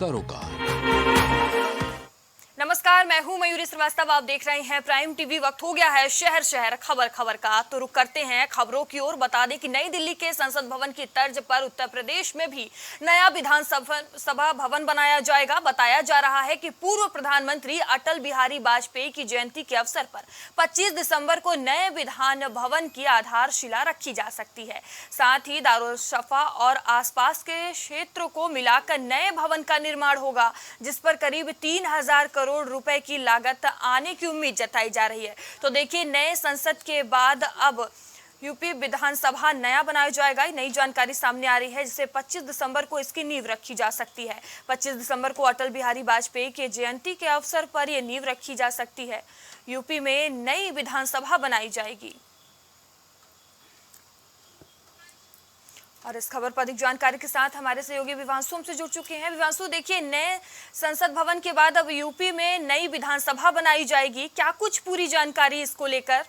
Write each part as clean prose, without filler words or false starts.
सरोकार। नमस्कार, मैं हूं मयूरी श्रीवास्तव। आप देख रहे हैं प्राइम टीवी। वक्त हो गया है शहर शहर खबर खबर का। तो रुक करते हैं खबरों की ओर। बता दें कि नई दिल्ली के संसद भवन की तर्ज पर उत्तर प्रदेश में भी नया विधानसभा भवन बनाया जाएगा। बताया जा रहा है कि पूर्व प्रधानमंत्री अटल बिहारी वाजपेयी की जयंती के अवसर पर 25 दिसंबर को नए विधान भवन की आधारशिला रखी जा सकती है। साथ ही दारुल-शफा और आसपास के क्षेत्रों को मिलाकर नए भवन का निर्माण होगा, जिस पर करीब 3000 करोड़ रुपए की लागत आने की उम्मीद जताई जा रही है। तो देखिए, नए संसद के बाद अब यूपी विधानसभा नया बनाया जाएगा। नई जानकारी सामने आ रही है, जिसे 25 दिसंबर को इसकी नींव रखी जा सकती है। 25 दिसंबर को अटल बिहारी वाजपेयी के जयंती के अवसर पर यह नींव रखी जा सकती है। यूपी में नई विधानसभा बनाई जाएगी। और इस खबर पर अधिक जानकारी के साथ हमारे सहयोगी विवांशु हमसे जुड़ चुके हैं। विवांशु, देखिए, नए संसद भवन के बाद अब यूपी में नई विधानसभा बनाई जाएगी। क्या कुछ पूरी जानकारी इसको लेकर?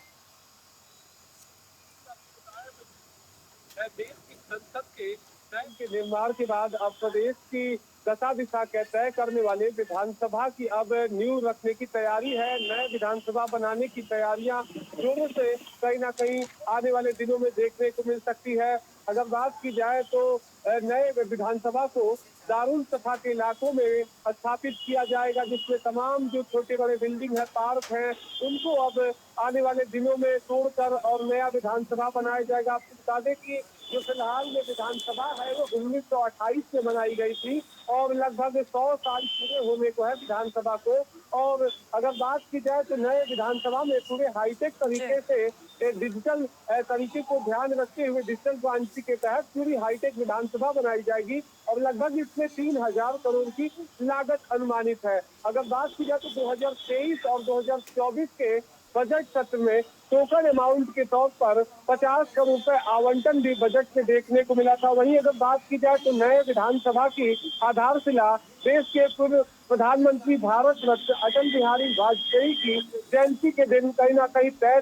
देश की संसद के निर्माण के बाद अब प्रदेश की दशा दिशा के तय करने वाले विधानसभा की अब नींव रखने की तैयारी है। नए विधानसभा बनाने की तैयारियां जोरों से कहीं ना कहीं आने वाले दिनों में देखने को मिल सकती है। अगर बात की जाए तो नए विधानसभा को दारुल सफा के इलाकों में स्थापित किया जाएगा, जिसमें तमाम जो छोटे बड़े बिल्डिंग है, पार्क है, उनको अब आने वाले दिनों में तोड़कर और नया विधानसभा बनाया जाएगा। आपको बता दें कि जो फिलहाल में विधानसभा है वो 1928 में बनाई गई थी और लगभग 100 साल पूरे होने को है विधानसभा को। और अगर बात की जाए तो नए विधानसभा में पूरे हाईटेक तरीके से डिजिटल तरीके को ध्यान रखते हुए डिजिटल क्रांति के तहत पूरी हाईटेक विधानसभा बनाई जाएगी और लगभग इसमें 3000 करोड़ की लागत अनुमानित है। अगर बात की जाए तो 2023 और 2024 के बजट सत्र में टोकन अमाउंट के तौर पर 50 करोड़ रुपए आवंटन भी बजट में देखने को मिला था। वहीं अगर बात की जाए तो नए विधानसभा की आधारशिला देश के पूर्व प्रधानमंत्री भारत रत्न अटल बिहारी वाजपेयी की जयंती के दिन कहीं ना कहीं तय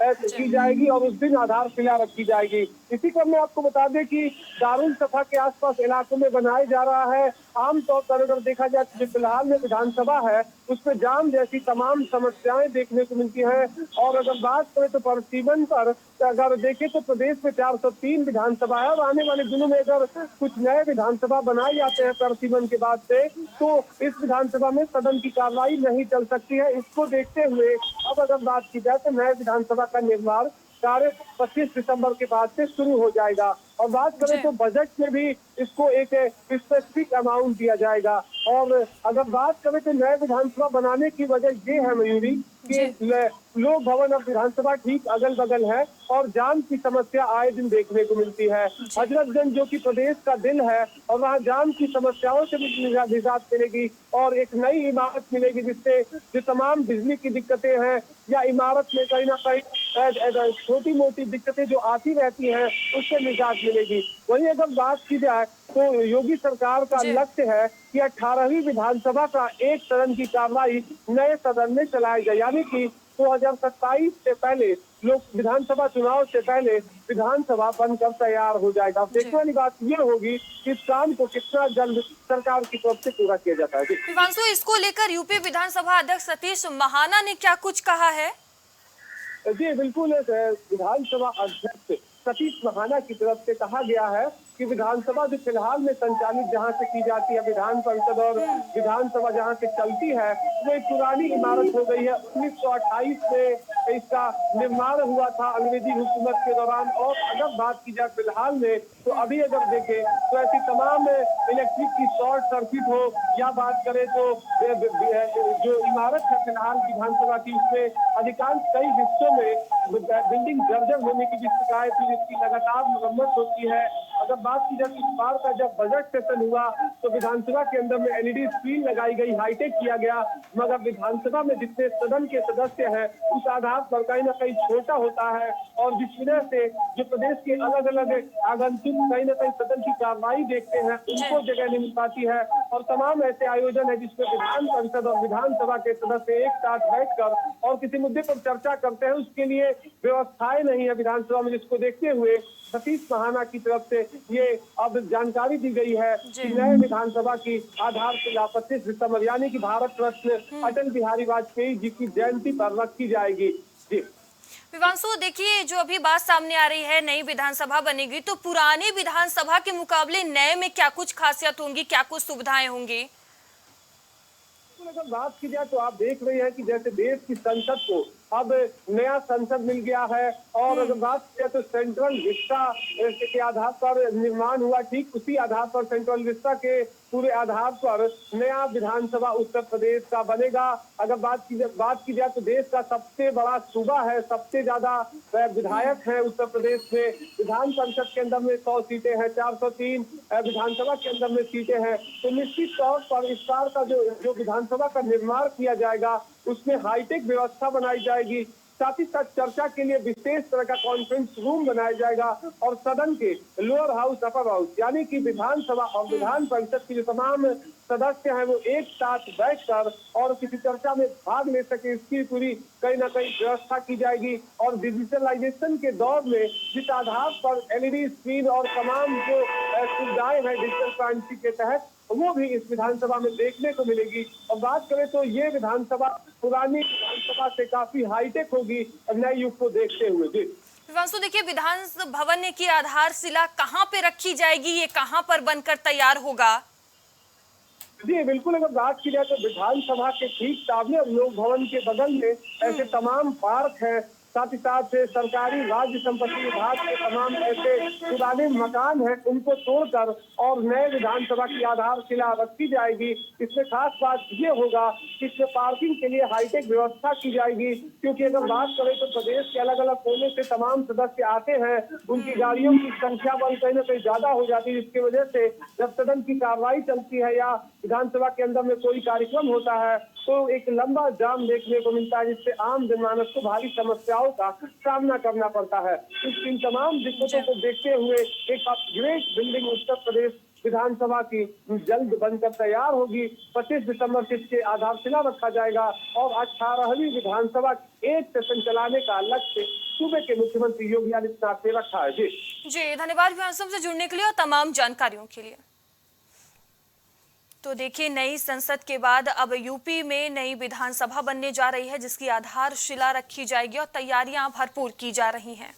की जाएगी और उस दिन आधारशिला रखी जाएगी। इसी क्रम में आपको बता दें कि दारुल सफा के आसपास इलाकों में बनाया जा रहा है। आमतौर पर अगर देखा जाए तो जो फिलहाल में विधानसभा है उसमें जाम जैसी तमाम समस्याएं देखने को मिलती है। और अगर बात करें तो प्रतिबंध पर अगर देखें तो प्रदेश में 403 विधानसभा है और आने वाले दिनों में अगर कुछ नए विधानसभा बनाए जाते हैं प्रतिबंध के बाद से, तो इस विधानसभा में सदन की कार्रवाई नहीं चल सकती है। इसको देखते हुए अब अगर बात की जाए तो नए विधानसभा का निर्माण कार्य 25 दिसंबर के बाद से शुरू हो जाएगा। और बात करें तो बजट में भी इसको एक स्पेसिफिक अमाउंट दिया जाएगा। और अगर बात करें तो नए विधानसभा बनाने की वजह ये है मयूरी कि लोक भवन अब विधानसभा ठीक अगल बगल है और जाम की समस्या आए दिन देखने को मिलती है। हजरतगंज जो कि प्रदेश का दिल है और वहाँ जाम की समस्याओं से भी निजात मिलेगी और एक नई इमारत मिलेगी जिससे जो तमाम बिजली की दिक्कतें हैं या इमारत में कहीं ना कहीं छोटी मोटी दिक्कतें जो आती रहती हैं उससे निजात मिलेगी। वहीं अगर बात की जाए तो योगी सरकार का लक्ष्य है कि 18वीं विधानसभा का एक सदन की कार्रवाई नए सदन में चलाई जाए, यानी कि 2027 से पहले लोग विधानसभा चुनाव से पहले विधानसभा बनकर तैयार हो जाएगा। देखने वाली बात ये होगी कि इस काम को कितना जल्द सरकार की तरफ से पूरा किया जाता है। विवांशु, इसको लेकर यूपी विधानसभा अध्यक्ष सतीश महाना ने क्या कुछ कहा है? जी बिल्कुल, विधानसभा अध्यक्ष सतीश महाना की तरफ से कहा गया है कि विधानसभा जो फिलहाल में संचालित जहां से की जाती है विधान परिषद और विधानसभा जहां से चलती है वो एक पुरानी इमारत हो गई है। 1928 में इसका निर्माण हुआ था अंग्रेजी हुकूमत के दौरान। और अगर बात की जाए फिलहाल में तो अभी अगर देखें तो ऐसी तमाम इलेक्ट्रिक की शॉर्ट सर्किट हो या बात करें तो जो इमारत है फिलहाल विधानसभा की उसमें अधिकांश कई हिस्सों में बिल्डिंग जर्जर होने की भी शिकायत हुई, इसकी लगातार मरम्मत होती है। अगर बात की जाए इस बार का जब बजट सेशन हुआ तो विधानसभा के अंदर में एलईडी स्क्रीन लगाई गई, हाईटेक किया गया, मगर विधानसभा में जितने सदन के सदस्य हैं उस आधार पर कहीं ना कहीं छोटा होता है और जिस वजह से जो प्रदेश के अलग अलग आगंतुक कहीं ना कहीं सदन की कार्रवाई देखते हैं उनको जगह नहीं मिल पाती है। और तमाम ऐसे आयोजन है जिसमें विधान परिषद और विधानसभा के सदस्य एक साथ बैठकर और किसी मुद्दे पर चर्चा करते हैं, उसके लिए व्यवस्थाएं नहीं है विधानसभा में, जिसको देखते हुए सतीश महाना की तरफ से ये अब जानकारी दी गई है जी। कि नए विधानसभा की आधारशिला 25 दिसंबर यानी कि भारत रत्न अटल बिहारी वाजपेयी जी की जयंती पर रखी जाएगी। जी विवांशु, देखिए जो अभी बात सामने आ रही है, नई विधानसभा बनेगी तो पुरानी विधानसभा के मुकाबले नए में क्या कुछ खासियत होंगी, क्या कुछ सुविधाएं होंगी? अगर बात की जाए तो आप देख रहे हैं कि जैसे देश की संसद को अब नया संसद मिल गया है और अगर बात की जाए तो सेंट्रल विस्टा के आधार पर निर्माण हुआ, ठीक उसी आधार पर सेंट्रल विस्टा के पूरे आधार पर नया विधानसभा उत्तर प्रदेश का बनेगा। अगर बात की जाए तो देश का सबसे बड़ा सूबा है, सबसे ज्यादा विधायक है उत्तर प्रदेश में। विधान परिषद के अंदर में 100 सीटें हैं, 403 विधानसभा के अंदर में सीटें हैं। तो निश्चित तौर पर इस बार का जो विधानसभा का निर्माण किया जाएगा उसमें हाईटेक व्यवस्था बनाई जाएगी। साथ ही साथ चर्चा के लिए विशेष तरह का कॉन्फ्रेंस रूम बनाया जाएगा और सदन के लोअर हाउस, अपर हाउस यानी कि विधानसभा और विधान परिषद के जो तमाम सदस्य हैं वो एक साथ बैठकर और किसी चर्चा में भाग ले सके, इसकी पूरी कहीं ना कहीं व्यवस्था की जाएगी। और डिजिटलाइजेशन के दौर में जिस आधार पर एलईडी स्क्रीन और तमाम जो सुविधाएं हैं डिजिटल क्रांति के तहत वो भी इस विधानसभा में देखने को मिलेगी। और बात करें तो ये विधानसभा पुरानी विधानसभा से काफी हाईटेक होगी नए युग को देखते हुए। जी विवांशु, देखिए विधान भवन की आधारशिला कहाँ पे रखी जाएगी, ये कहाँ पर बनकर तैयार होगा? जी बिल्कुल, अगर बात की जाए तो विधानसभा के ठीक सामने और लोक भवन के बगल में ऐसे तमाम पार्क है, साथ ही साथ सरकारी राज्य संपत्ति विभाग के तमाम ऐसे पुराने मकान हैं, उनको तोड़कर और नए विधानसभा की आधारशिला रखी जाएगी। इसमें खास बात ये होगा कि इसमें पार्किंग के लिए हाईटेक व्यवस्था की जाएगी, क्योंकि अगर बात करें तो प्रदेश के अलग अलग कोने से तमाम सदस्य आते हैं, उनकी गाड़ियों की संख्या बल कहीं ना कहीं ज्यादा हो जाती है, जिसकी वजह से जब सदन की कार्रवाई चलती है या विधानसभा के अंदर में कोई कार्यक्रम होता है तो एक लंबा जाम देखने को मिलता है, जिससे आम जनमानस को भारी समस्याओं का सामना करना पड़ता है। इन तमाम दिक्कतों को देखते हुए एक अपग्रेड बिल्डिंग उत्तर प्रदेश विधानसभा की जल्द बनकर तैयार होगी। 25 दिसंबर से इसके आधारशिला रखा जाएगा और 18वीं विधानसभा एक सेशन चलाने का लक्ष्य सूबे के मुख्यमंत्री योगी आदित्यनाथ ने रखा है। जी धन्यवाद विवांशु से जुड़ने के लिए और तमाम जानकारियों के लिए। तो देखिए, नई संसद के बाद अब यूपी में नई विधानसभा बनने जा रही है, जिसकी आधारशिला रखी जाएगी और तैयारियां भरपूर की जा रही हैं।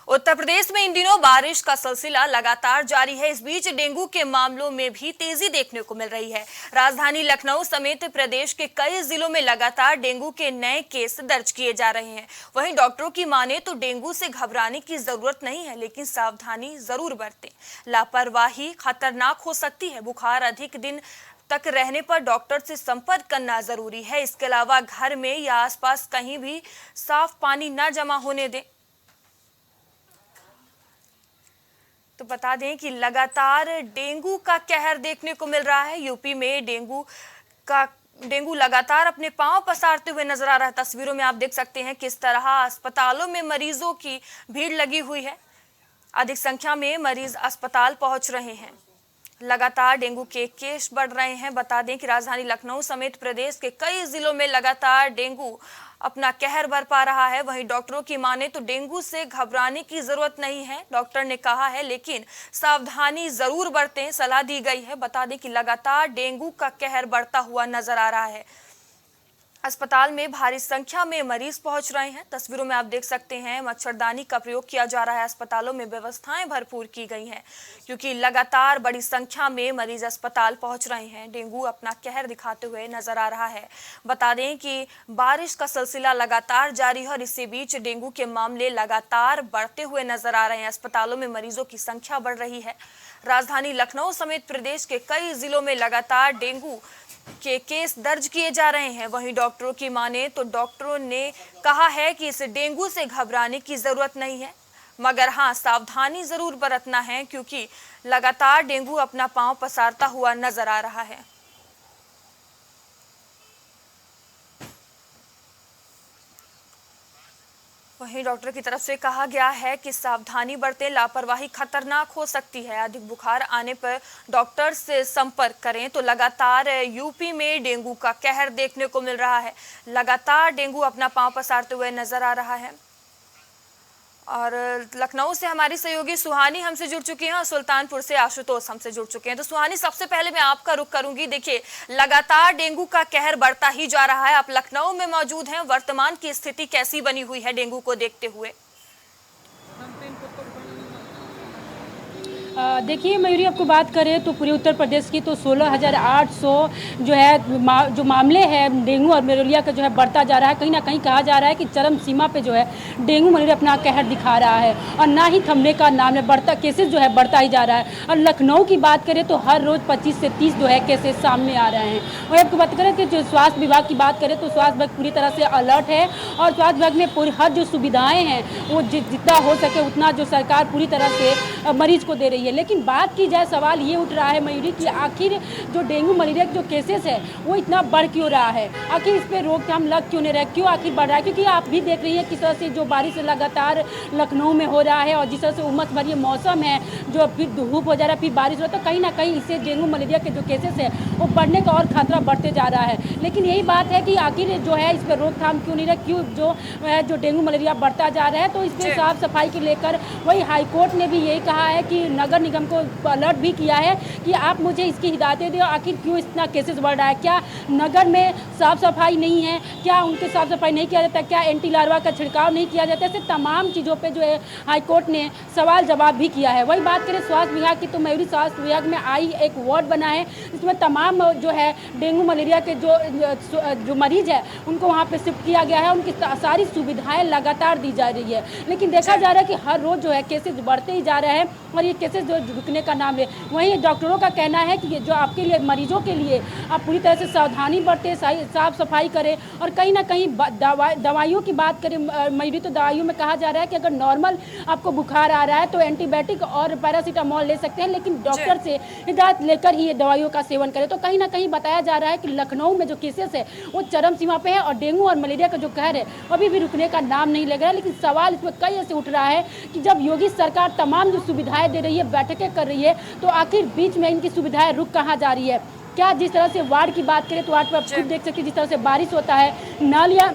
उत्तर प्रदेश में इन दिनों बारिश का सिलसिला लगातार जारी है। इस बीच डेंगू के मामलों में भी तेजी देखने को मिल रही है। राजधानी लखनऊ समेत प्रदेश के कई जिलों में लगातार डेंगू के नए केस दर्ज किए जा रहे हैं। वहीं डॉक्टरों की माने तो डेंगू से घबराने की जरूरत नहीं है, लेकिन सावधानी जरूर बरतें। लापरवाही खतरनाक हो सकती है। बुखार अधिक दिन तक रहने पर डॉक्टर से संपर्क करना जरूरी है। इसके अलावा घर में या आसपास कहीं भी साफ पानी न जमा होने दें। तो बता दें कि लगातार डेंगू का कहर देखने को मिल रहा है। यूपी में डेंगू लगातार अपने पांव पसारते हुए नजर आ रहा है। तस्वीरों में आप देख सकते हैं किस तरह अस्पतालों में मरीजों की भीड़ लगी हुई है। अधिक संख्या में मरीज अस्पताल पहुंच रहे हैं। लगातार डेंगू के केस बढ़ रहे हैं। बता दें कि राजधानी लखनऊ समेत प्रदेश के कई जिलों में लगातार डेंगू अपना कहर बरपा रहा है। वहीं डॉक्टरों की माने तो डेंगू से घबराने की जरूरत नहीं है, डॉक्टर ने कहा है, लेकिन सावधानी जरूर बरतें, सलाह दी गई है। बता दें कि लगातार डेंगू का कहर बढ़ता हुआ नजर आ रहा है। अस्पताल में भारी संख्या में मरीज पहुंच रहे हैं। तस्वीरों में आप देख सकते हैं मच्छरदानी का प्रयोग किया जा रहा है। अस्पतालों में व्यवस्थाएं भरपूर की गई हैं, क्योंकि लगातार बड़ी संख्या में मरीज अस्पताल पहुंच रहे हैं। डेंगू अपना कहर दिखाते हुए नजर आ रहा है। बता दें कि बारिश का सिलसिला लगातार जारी है और इसी बीच डेंगू के मामले लगातार बढ़ते हुए नजर आ रहे हैं। अस्पतालों में मरीजों की संख्या बढ़ रही है। राजधानी लखनऊ समेत प्रदेश के कई जिलों में लगातार डेंगू के केस दर्ज किए जा रहे हैं। वहीं डॉक्टरों की माने तो डॉक्टरों ने कहा है कि इस डेंगू से घबराने की जरूरत नहीं है, मगर हाँ सावधानी जरूर बरतना है, क्योंकि लगातार डेंगू अपना पांव पसारता हुआ नजर आ रहा है। वहीं डॉक्टर की तरफ से कहा गया है कि सावधानी बरतें, लापरवाही खतरनाक हो सकती है। अधिक बुखार आने पर डॉक्टर से संपर्क करें। तो लगातार यूपी में डेंगू का कहर देखने को मिल रहा है। लगातार डेंगू अपना पांव पसारते हुए नजर आ रहा है। वहीं डॉक्टर की तरफ से कहा गया है कि सावधानी बरतें, लापरवाही खतरनाक हो सकती है। अधिक बुखार आने पर डॉक्टर से संपर्क करें। तो लगातार यूपी में डेंगू का कहर देखने को मिल रहा है। लगातार डेंगू अपना पांव पसारते हुए नजर आ रहा है। और लखनऊ से हमारी सहयोगी सुहानी हमसे जुड़ चुकी हैं और सुल्तानपुर से आशुतोष हमसे जुड़ चुके हैं। तो सुहानी, सबसे पहले मैं आपका रुख करूंगी। देखिए, लगातार डेंगू का कहर बढ़ता ही जा रहा है। आप लखनऊ में मौजूद हैं, वर्तमान की स्थिति कैसी बनी हुई है डेंगू को देखते हुए? देखिए मयूरी, आपको बात करें तो पूरे उत्तर प्रदेश की तो 16,800 जो है जो मामले हैं डेंगू और मलेरिया का जो है बढ़ता जा रहा है। कहीं ना कहीं कहा जा रहा है कि चरम सीमा पे जो है डेंगू मलेरिया अपना कहर दिखा रहा है और ना ही थमने का नाम है। बढ़ता केसेस जो है बढ़ता ही जा रहा है। और लखनऊ की बात करें तो हर रोज़ 25 से 30 जो है केसेस सामने आ रहे हैं। और आपको बात करें कि जो स्वास्थ्य विभाग की बात करें तो स्वास्थ्य विभाग पूरी तरह से अलर्ट है और स्वास्थ्य विभाग में पूरी हर जो सुविधाएँ हैं वो जितना हो सके उतना जो सरकार पूरी तरह से मरीज को दे रही है। लेकिन बात की जाए, सवाल ये उठ रहा है मयूरी कि आखिर जो डेंगू मलेरिया के जो केसेस है वो इतना बढ़ क्यों रहा है, आखिर इस पर रोकथाम लग क्यों नहीं रहा है, क्यों आखिर बढ़ रहा है? क्योंकि आप भी देख रही हैं किस तरह से जो बारिश लगातार लखनऊ में हो रहा है और जिस तरह से उमस भरी मौसम है, जो फिर धूप हो जा रहा है फिर बारिश हो रहा है, तो कहीं ना कहीं इससे डेंगू मलेरिया के जो केसेस है वो बढ़ने का और खतरा बढ़ते जा रहा है। लेकिन यही बात है कि आखिर जो है इस पर रोकथाम क्यों नहीं रहा, क्यों जो डेंगू मलेरिया बढ़ता जा रहा है। तो इस पर साफ सफाई को लेकर वही हाईकोर्ट ने भी यही कहा है कि नगर निगम को अलर्ट भी किया है कि आप मुझे इसकी हिदायतें दें, आखिर क्यों इतना केसेस बढ़ रहा है, क्या नगर में साफ सफाई नहीं है, क्या उनके साफ सफाई नहीं किया जाता, क्या एंटी लार्वा का छिड़काव नहीं किया जाता, ऐसे तमाम चीज़ों पे जो है हाईकोर्ट ने सवाल जवाब भी किया है। वही बात करें स्वास्थ्य विभाग की तो मयूरी, स्वास्थ्य विभाग में आई एक वार्ड बना है, इसमें तमाम जो है डेंगू मलेरिया के जो मरीज है उनको वहाँ पे शिफ्ट किया गया है। उनकी सारी सुविधाएं लगातार दी जा रही है। लेकिन देखा जा रहा है कि हर रोज़ जो है केसेस बढ़ते ही जा रहे हैं और ये केसेस जो रुकने का नाम ले। वहीं डॉक्टरों का कहना है कि जो आपके लिए मरीजों के लिए आप पूरी तरह से सावधानी बरतें, साफ सफाई करें और कहीं ना कहीं दवाइयों की बात करें मयूरी, तो दवाइयों में कहा जा रहा है कि अगर नॉर्मल आपको बुखार आ रहा है तो एंटीबायोटिक और पैरासीटामोल ले सकते हैं, लेकिन डॉक्टर से हिदायत लेकर ही ये दवाइयों का सेवन करें। तो कहीं ना कहीं बताया जा रहा है कि लखनऊ में जो केसेस है वो चरम सीमा पे है और डेंगू और मलेरिया का जो कहर है अभी भी रुकने का नाम नहीं ले रहा है। लेकिन सवाल इसमें कई ऐसे उठ रहा है कि जब योगी सरकार तमाम जो सुविधाएं दे रही है, बैठकें कर रही है, तो आखिर बीच में इनकी सुविधाएं रुक कहाँ जा रही है? क्या जिस तरह से वार्ड की बात करें तो वार्ड पर आप खुद देख सकते हैं जिस तरह से बारिश होता है, नालियाँ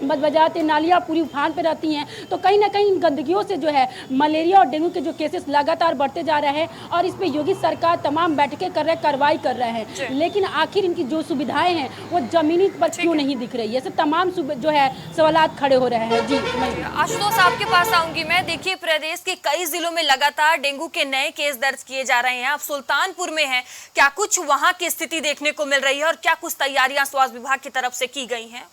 बजाते नालियाँ पूरी उफान पे रहती हैं, तो कहीं ना कहीं इन गंदगियों से जो है मलेरिया और डेंगू के जो केसेस लगातार बढ़ते जा रहे हैं और इस पे योगी सरकार तमाम बैठकें कर रहे हैं, कार्रवाई कर रहे हैं, लेकिन आखिर इनकी जो सुविधाएं हैं वो जमीनी पर क्यों नहीं दिख रही है? ऐसे तमाम जो है सवालात खड़े हो रहे हैं। जी आशुतोष, आपके पास आऊंगी मैं। देखिए, प्रदेश के कई जिलों में लगातार डेंगू के नए केस दर्ज किए जा रहे हैं। आप सुल्तानपुर में हैं, क्या कुछ वहां की स्थिति देखने को मिल रही है और क्या कुछ तैयारियां स्वास्थ्य विभाग की तरफ से की गई हैं?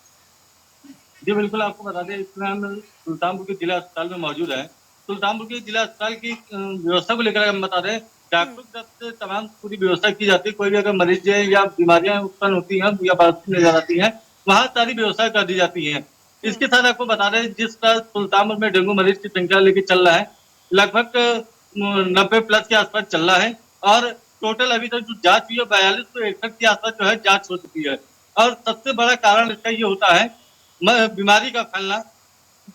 जी बिल्कुल, आपको बता दें, इस समय हम सुल्तानपुर के जिला अस्पताल में मौजूद है। सुल्तानपुर के जिला अस्पताल की व्यवस्था को लेकर हम बता दें, डॉक्टरों की तरफ से तमाम पूरी व्यवस्था की जाती है। कोई भी अगर मरीज है या बीमारियां उत्पन्न होती हैं या बात नजर आती हैं, वहाँ सारी व्यवस्था कर दी जाती है। इसके साथ आपको बता दें, जिस तरह सुल्तानपुर में डेंगू मरीज की संख्या लेके चल रहा है, लगभग 90+ के आसपास चल रहा है और टोटल अभी तक जो जाँच हुई है 4261 के आसपास जो है जाँच हो चुकी है। और सबसे बड़ा कारण इसका ये होता है बीमारी का फैलना।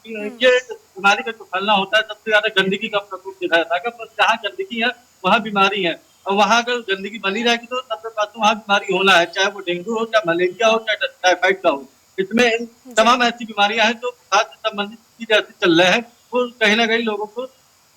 ये बीमारी का जो फैलना होता है, सबसे ज्यादा गंदगी का प्रकोप दिखाया था। अगर जहाँ गंदगी है वहाँ बीमारी है और वहाँ अगर गंदगी बनी रहेगी तो सबसे पास तो वहाँ बीमारी होना है, चाहे वो डेंगू हो, चाहे मलेरिया हो, चाहे टाइफाइड का हो। इसमें तमाम ऐसी बीमारियां हैं जो बुखार से संबंधित जैसे चल रहे हैं, वो कहीं ना कहीं लोगों को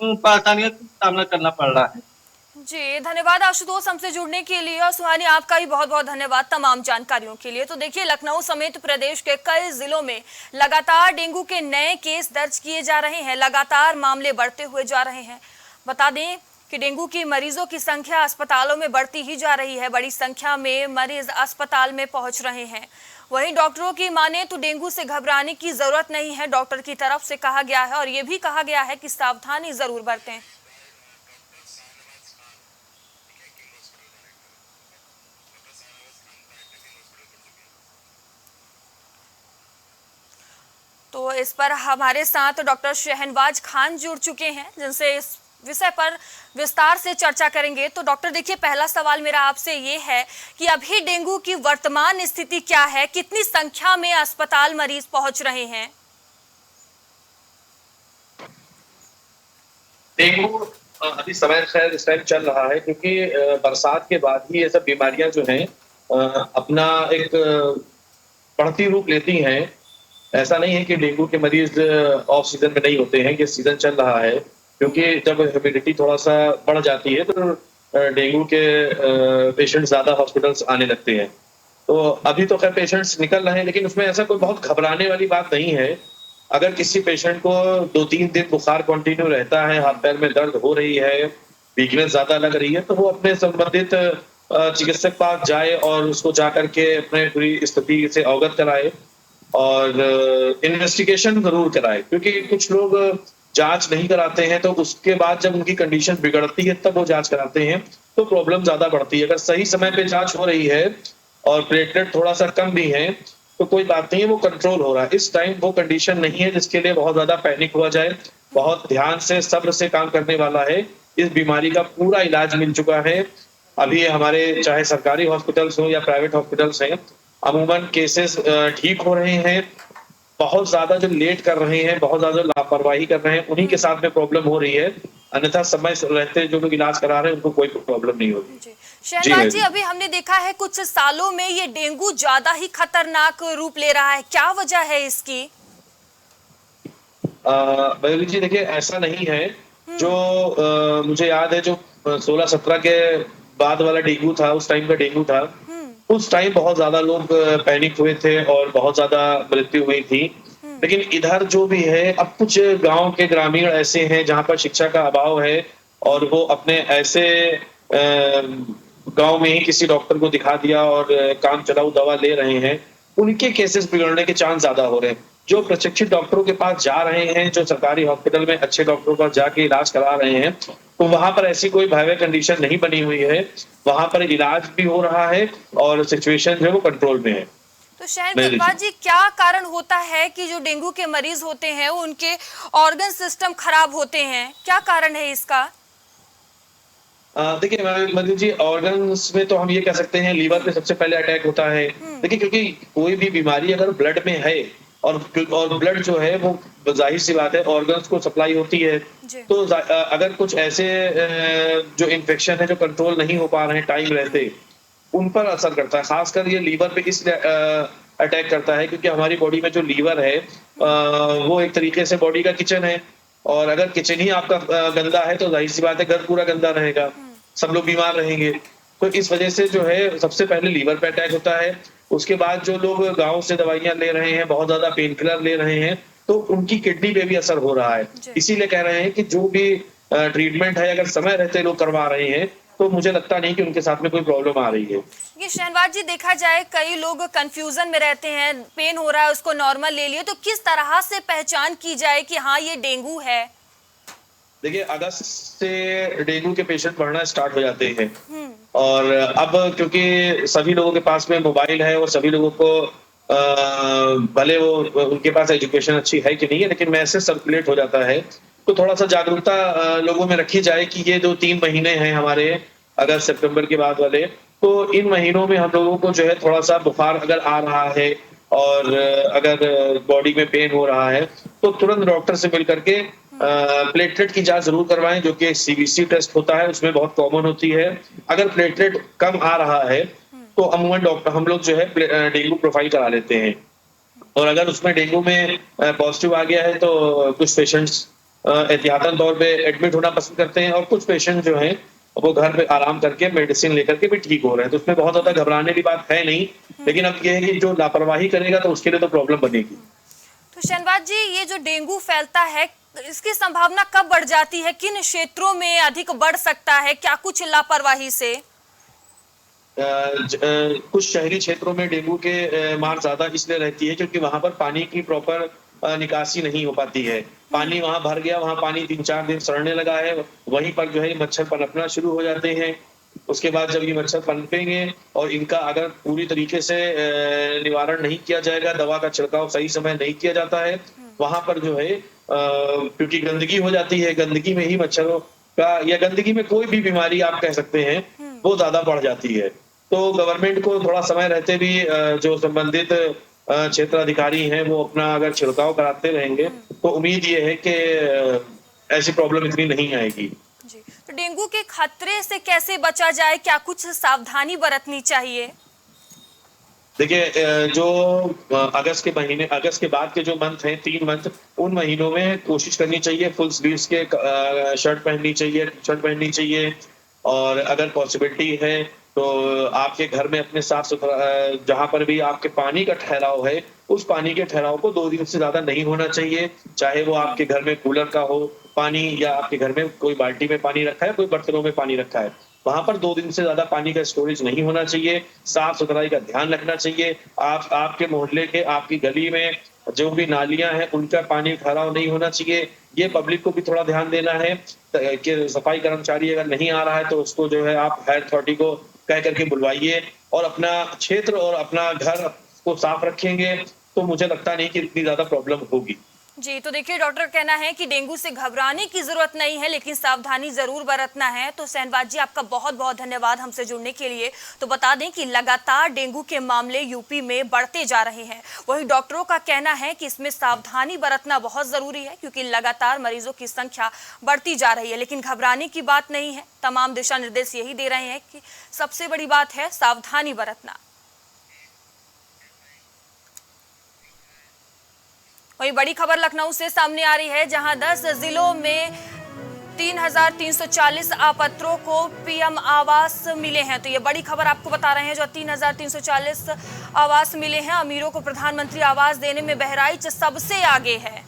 परेशानियों का सामना करना पड़ रहा है। जी, धन्यवाद आशुतोष हमसे जुड़ने के लिए और सुहानी, आपका भी बहुत बहुत धन्यवाद तमाम जानकारियों के लिए। तो देखिए, लखनऊ समेत प्रदेश के कई जिलों में लगातार डेंगू के नए केस दर्ज किए जा रहे हैं, लगातार मामले बढ़ते हुए जा रहे हैं। बता दें कि डेंगू की मरीजों की संख्या अस्पतालों में बढ़ती ही जा रही है, बड़ी संख्या में मरीज अस्पताल में पहुंच रहे हैं। वहीं डॉक्टरों की माने तो डेंगू से घबराने की जरूरत नहीं है, डॉक्टर की तरफ से कहा गया है और ये भी कहा गया है कि सावधानी जरूर बरतें। तो इस पर हमारे साथ डॉक्टर शहनवाज खान जुड़ चुके हैं, जिनसे इस विषय पर विस्तार से चर्चा करेंगे। तो डॉक्टर, देखिए, पहला सवाल मेरा आपसे ये है कि अभी डेंगू की वर्तमान स्थिति क्या है, कितनी संख्या में अस्पताल मरीज पहुंच रहे हैं? डेंगू अभी समय खैर इस टाइम चल रहा है, क्योंकि बरसात के बाद ही ये सब बीमारियां जो हैं अपना एक बढ़ती रूप लेती हैं। ऐसा नहीं है कि डेंगू के मरीज ऑफ सीजन में नहीं होते हैं, ये सीजन चल रहा है, क्योंकि जब ह्यूमिडिटी थोड़ा सा बढ़ जाती है तो डेंगू के पेशेंट ज्यादा हॉस्पिटल्स आने लगते हैं। तो अभी तो खैर पेशेंट्स निकल रहे हैं, लेकिन उसमें ऐसा कोई बहुत घबराने वाली बात नहीं है। अगर किसी पेशेंट को 2-3 दिन बुखार कंटिन्यू रहता है, हाथ पैर में दर्द हो रही है, वीकनेस ज्यादा लग रही है, तो वो अपने संबंधित चिकित्सक पास जाए और उसको जाकर के अपने पूरी स्थिति से अवगत कराए और इन्वेस्टिगेशन जरूर कराए, क्योंकि कुछ लोग जांच नहीं कराते हैं तो उसके बाद जब उनकी कंडीशन बिगड़ती है तब वो जांच कराते हैं तो प्रॉब्लम ज्यादा बढ़ती है। अगर सही समय पे जांच हो रही है और प्लेटलेट थोड़ा सा कम भी है तो कोई बात नहीं है, वो कंट्रोल हो रहा है। इस टाइम वो कंडीशन नहीं है जिसके लिए बहुत ज्यादा पैनिक हुआ जाए। बहुत ध्यान से सब्र से काम करने वाला है। इस बीमारी का पूरा इलाज मिल चुका है। अभी हमारे चाहे सरकारी हॉस्पिटल्स हो या प्राइवेट हॉस्पिटल्स हैं, अमूमन केसेस ठीक हो रहे हैं। बहुत ज्यादा जो लेट कर रहे हैं, बहुत ज्यादा लापरवाही कर रहे हैं, उन्हीं के साथ में प्रॉब्लम हो रही है। अन्यथा समय रहते जो लोग इलाज करा रहे हैं उनको कोई प्रॉब्लम नहीं होगी। शहनवाज जी, अभी हमने देखा है कुछ सालों में ये डेंगू ज्यादा ही खतरनाक रूप ले रहा है, क्या वजह है इसकी? मयूरी जी देखिए, ऐसा नहीं है। जो मुझे याद है, जो 16-17 के बाद वाला डेंगू था, उस टाइम का डेंगू था, उस टाइम बहुत ज्यादा लोग पैनिक हुए थे और बहुत ज्यादा मृत्यु हुई थी। लेकिन इधर जो भी है, अब कुछ गांव के ग्रामीण ऐसे हैं जहां पर शिक्षा का अभाव है और वो अपने ऐसे गांव में ही किसी डॉक्टर को दिखा दिया और काम चलाऊ दवा ले रहे हैं, उनके केसेस बिगड़ने के चांस ज्यादा हो रहे हैं। जो प्रशिक्षित डॉक्टरों के पास जा रहे हैं, जो सरकारी हॉस्पिटल में अच्छे डॉक्टरों के पास जाके इलाज करा रहे हैं, तो वहां पर ऐसी कोई भयावह कंडीशन नहीं बनी हुई है। वहां पर इलाज भी हो रहा है और सिचुएशन जो है वो कंट्रोल में है। तो शहनवाज जी, क्या कारण होता है कि जो डेंगू के मरीज होते हैं उनके ऑर्गन सिस्टम खराब होते हैं, क्या कारण है इसका? देखिए मधु जी, ऑर्गन्स में तो हम ये कह सकते हैं लीवर पे सबसे पहले अटैक होता है। देखिए, क्योंकि कोई भी बीमारी अगर ब्लड में है और ब्लड जो है वो जाहिर सी बात है ऑर्गन्स को सप्लाई होती है, तो अगर कुछ ऐसे जो इन्फेक्शन है जो कंट्रोल नहीं हो पा रहे हैं टाइम रहते, उन पर असर करता है। खासकर ये लीवर पे इसलिए अटैक करता है क्योंकि हमारी बॉडी में जो लीवर है वो एक तरीके से बॉडी का किचन है, और अगर किचन ही आपका गंदा है तो जाहिर सी बात है घर पूरा गंदा रहेगा, सब लोग बीमार रहेंगे। तो इस वजह से जो है सबसे पहले लीवर पे अटैक होता है। उसके बाद जो लोग गांव से दवाइयां ले रहे हैं, बहुत ज्यादा पेन किलर ले रहे हैं, तो उनकी किडनी पे भी असर हो रहा है। इसीलिए कह रहे हैं कि जो भी ट्रीटमेंट है अगर समय रहते लोग करवा रहे हैं तो मुझे लगता नहीं कि उनके साथ में कोई प्रॉब्लम आ रही है। ये शहनवाज जी, देखा जाए कई लोग कंफ्यूजन में रहते हैं, पेन हो रहा है उसको नॉर्मल ले लिए, तो किस तरह से पहचान की जाए कि हाँ ये डेंगू है? देखिए, अगस्त से डेंगू के पेशेंट बढ़ना स्टार्ट हो जाते हैं और अब क्योंकि सभी लोगों के पास में मोबाइल है और सभी लोगों को भले वो उनके पास एजुकेशन अच्छी है कि नहीं है, लेकिन मैसेज सर्कुलेट हो जाता है, तो थोड़ा सा जागरूकता लोगों में रखी जाए कि ये जो 3 महीने हैं हमारे अगस्त सितंबर के बाद वाले, तो इन महीनों में हम लोगों को जो है थोड़ा सा बुखार अगर आ रहा है और अगर बॉडी में पेन हो रहा है तो तुरंत डॉक्टर से मिल करके प्लेटलेट की जांच जरूर करवाएं, जो कि सीबीसी टेस्ट होता है, उसमें बहुत कॉमन होती है। अगर प्लेटलेट कम आ रहा है तो अमूमन डॉक्टर हम लोग जो है डेंगू प्रोफाइल करा लेते हैं, और अगर उसमें डेंगू में पॉजिटिव आ गया है तो कुछ पेशेंट्स एहतियातन तौर पे एडमिट होना पसंद करते हैं और कुछ पेशेंट जो हैं वो घर पे आराम करके मेडिसिन लेकर के भी ठीक हो रहे हैं। तो उसमें बहुत ज्यादा घबराने की बात है नहीं, लेकिन अब ये है कि जो लापरवाही करेगा तो उसके लिए तो प्रॉब्लम बनेगी। तो शहनवाज जी, ये जो डेंगू फैलता है इसकी संभावना कब बढ़ जाती है, किन क्षेत्रों में अधिक बढ़ सकता है, क्या कुछ लापरवाही से? कुछ शहरी क्षेत्रों में डेंगू के मार ज्यादा इसलिए रहती है क्योंकि वहां पर पानी की प्रॉपर निकासी नहीं हो पाती है। पानी वहां भर गया, वहां पानी 3-4 दिन सड़ने लगा है, वहीं पर जो है मच्छर पनपना शुरू हो जाते हैं। उसके बाद जब ये मच्छर पनपेंगे और इनका अगर पूरी तरीके से निवारण नहीं किया जाएगा, दवा का छिड़काव सही समय नहीं किया जाता है, वहां पर जो है क्योंकि गंदगी हो जाती है, गंदगी में ही मच्छरों का या गंदगी में कोई भी बीमारी आप कह सकते हैं वो ज्यादा बढ़ जाती है। तो गवर्नमेंट को थोड़ा समय रहते भी जो संबंधित क्षेत्र अधिकारी हैं वो अपना अगर छिड़काव कराते रहेंगे तो उम्मीद ये है कि ऐसी प्रॉब्लम इतनी नहीं आएगी। जी, तो डेंगू के खतरे से कैसे बचा जाए, क्या कुछ सावधानी बरतनी चाहिए? देखिए जो अगस्त के बाद के जो मंथ हैं 3 मंथ, उन महीनों में कोशिश करनी चाहिए फुल स्लीव्स के शर्ट पहननी चाहिए, टी शर्ट पहननी चाहिए। और अगर पॉसिबिलिटी है तो आपके घर में अपने साफ सुथरा जहां पर भी आपके पानी का ठहराव है, उस पानी के ठहराव को 2 दिन से ज्यादा नहीं होना चाहिए। चाहे वो आपके घर में कूलर का हो पानी, या आपके घर में कोई बाल्टी में पानी रखा है, कोई बर्तनों में पानी रखा है, वहां पर 2 दिन से ज्यादा पानी का स्टोरेज नहीं होना चाहिए। साफ सुथराई का ध्यान रखना चाहिए। आपके मोहल्ले के, आपकी गली में जो भी नालियां हैं, उनका पानी ठहराव नहीं होना चाहिए। ये पब्लिक को भी थोड़ा ध्यान देना है कि सफाई कर्मचारी अगर नहीं आ रहा है तो उसको जो है आप हायर अथॉरिटी को कह करके बुलवाइए, और अपना क्षेत्र और अपना घर को साफ रखेंगे तो मुझे लगता नहीं कि इतनी ज्यादा प्रॉब्लम होगी। जी, तो देखिए डॉक्टर का कहना है कि डेंगू से घबराने की जरूरत नहीं है, लेकिन सावधानी जरूर बरतना है। तो शहनवाज जी, आपका बहुत बहुत धन्यवाद हमसे जुड़ने के लिए। तो बता दें कि लगातार डेंगू के मामले यूपी में बढ़ते जा रहे हैं। वही डॉक्टरों का कहना है कि इसमें सावधानी बरतना बहुत जरूरी है, क्योंकि लगातार मरीजों की संख्या बढ़ती जा रही है। लेकिन घबराने की बात नहीं है, तमाम दिशा निर्देश यही दे रहे हैं कि सबसे बड़ी बात है सावधानी बरतना। वही बड़ी खबर लखनऊ से सामने आ रही है, जहां 10 जिलों में 3,340 आपात्रों को पीएम आवास मिले हैं। तो ये बड़ी खबर आपको बता रहे हैं, जो 3,340 आवास मिले हैं। अमीरों को प्रधानमंत्री आवास देने में बहराइच सबसे आगे है,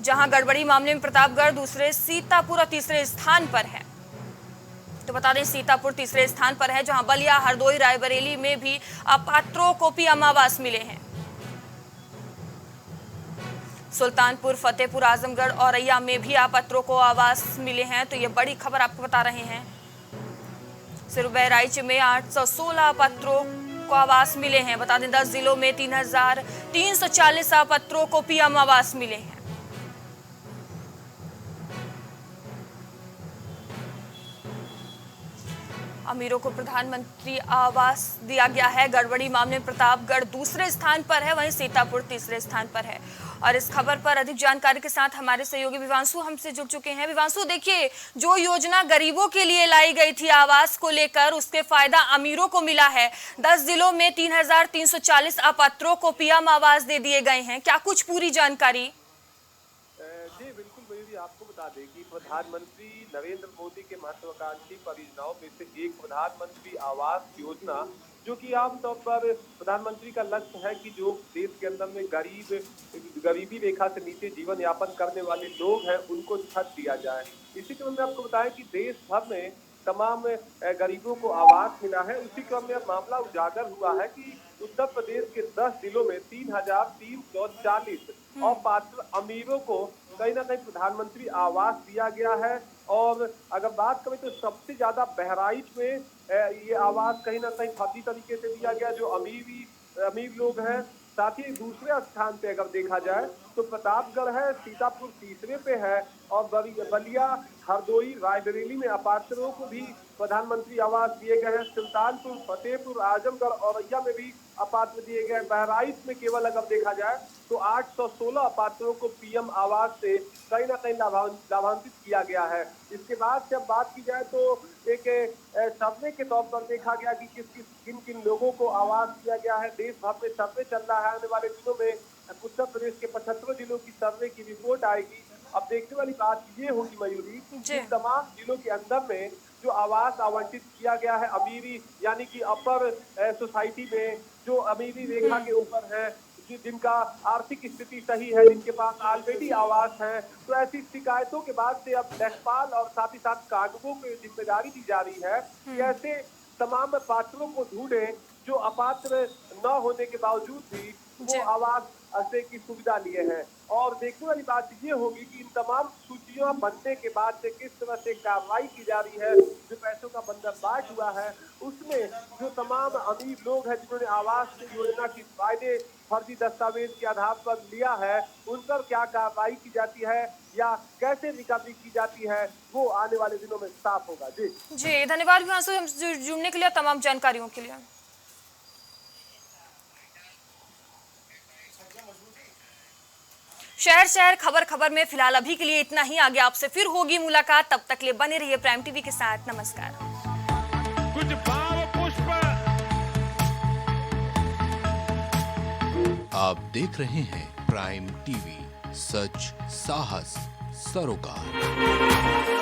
जहां गड़बड़ी मामले में प्रतापगढ़ दूसरे, सीतापुर और तीसरे स्थान पर है। तो बता दें सीतापुर तीसरे स्थान पर है, जहां बलिया, हरदोई, रायबरेली में भी अपात्रों को पीएम आवास मिले हैं। सुल्तानपुर, फतेहपुर, आजमगढ़, औरैया में भी आपात्रों को आवास मिले हैं। तो ये बड़ी खबर आपको बता रहे हैं। सिर्फ बहराइच में 816 आपात्रों को आवास मिले हैं। बता दें 10 जिलों में 3,340 आपात्रों को पीएम आवास मिले हैं। अमीरों को प्रधानमंत्री आवास दिया गया है। गड़बड़ी मामले में प्रतापगढ़ दूसरे स्थान पर है, वहीं सीतापुर तीसरे स्थान पर है। और इस खबर पर अधिक जानकारी के साथ हमारे सहयोगी विवांशु हमसे जुड़ चुके हैं। विवांशु, देखिए, जो योजना गरीबों के लिए लाई गई थी आवास को लेकर, उसके फायदा अमीरों को मिला है। 10 जिलों में 3,340 अपात्रों को पीएम आवास दे दिए गए हैं। क्या कुछ पूरी जानकारी? जी बिल्कुल मयूरी, आपको बता दें कि प्रधानमंत्री नरेंद्र मोदी के महत्वाकांक्षी परियोजनाओं में से एक प्रधानमंत्री आवास योजना, जो कि आमतौर पर प्रधानमंत्री का लक्ष्य है कि जो देश के अंदर में गरीबी रेखा से नीचे जीवन यापन करने वाले लोग हैं, उनको छत दिया जाए। इसी क्रम में आपको बताएं कि देश भर में तमाम गरीबों को आवास मिला है। उसी क्रम में मामला उजागर हुआ है कि उत्तर प्रदेश के 10 जिलों में 3,340 अपात्र अमीरों को कहीं ना कहीं प्रधानमंत्री आवास दिया गया है। और अगर बात करें तो सबसे ज्यादा बहराइच में ये आवास कहीं ना कहीं फर्जी तरीके से दिया गया, जो अमीर लोग हैं। साथ ही दूसरे स्थान पे अगर देखा जाए तो प्रतापगढ़ है, सीतापुर तीसरे पे है, और बलिया, हरदोई, रायबरेली में अपात्रों को भी प्रधानमंत्री आवास दिए गए हैं। सुल्तानपुर, फतेहपुर, आजमगढ़, औरैया में भी अपात्र दिए गए। बहराइच में केवल अगर देखा जाए तो 816 अपात्रों को पीएम आवास से कहीं ना कहीं लाभान्वित किया गया है। इसके बाद जब बात की जाए तो एक सर्वे के तौर पर देखा गया कि किन किन लोगों को आवास दिया गया है। देश भर में सर्वे चल रहा है। आने वाले दिनों में उत्तर प्रदेश के 75 जिलों की सर्वे की रिपोर्ट आएगी। अब देखने वाली बात ये होगी मयूरी, कि तमाम जिलों के अंदर में जो आवास आवंटित किया गया है अमीरी यानी कि अपर सोसाइटी में, जो अमीरी रेखा के ऊपर है, जिनका आर्थिक स्थिति सही है, जिनके पास ऑलरेडी आवास है, तो ऐसी शिकायतों के बाद से अब लेखपाल और साथ ही साथ कागजों को जिम्मेदारी दी जा रही है कि ऐसे तमाम पात्रों को ढूंढें जो अपात्र न होने के बावजूद भी वो आवास की सुविधा लिए हैं। और देखने वाली बात ये होगी कि इन तमाम सूचियां बनने के बाद से किस तरह से कार्रवाई की जा रही है। जो पैसों का बंदरबाट हुआ है, उसमें जो तमाम अमीर लोग हैं जिन्होंने आवास योजना की फायदे फर्जी दस्तावेज के आधार पर लिया है, उन पर क्या कार्रवाई की जाती है या कैसे रिकवरी की जाती है, वो आने वाले दिनों में साफ होगा। जी धन्यवाद विवांशु, हमसे जुड़ने के लिए, तमाम जानकारियों के लिए। शहर खबर खबर में फिलहाल अभी के लिए इतना ही। आगे आपसे फिर होगी मुलाकात, तब तक के लिए बने रहिए प्राइम टीवी के साथ। नमस्कार। कुछ भाव पुष्प आप देख रहे हैं प्राइम टीवी, सच साहस सरोकार।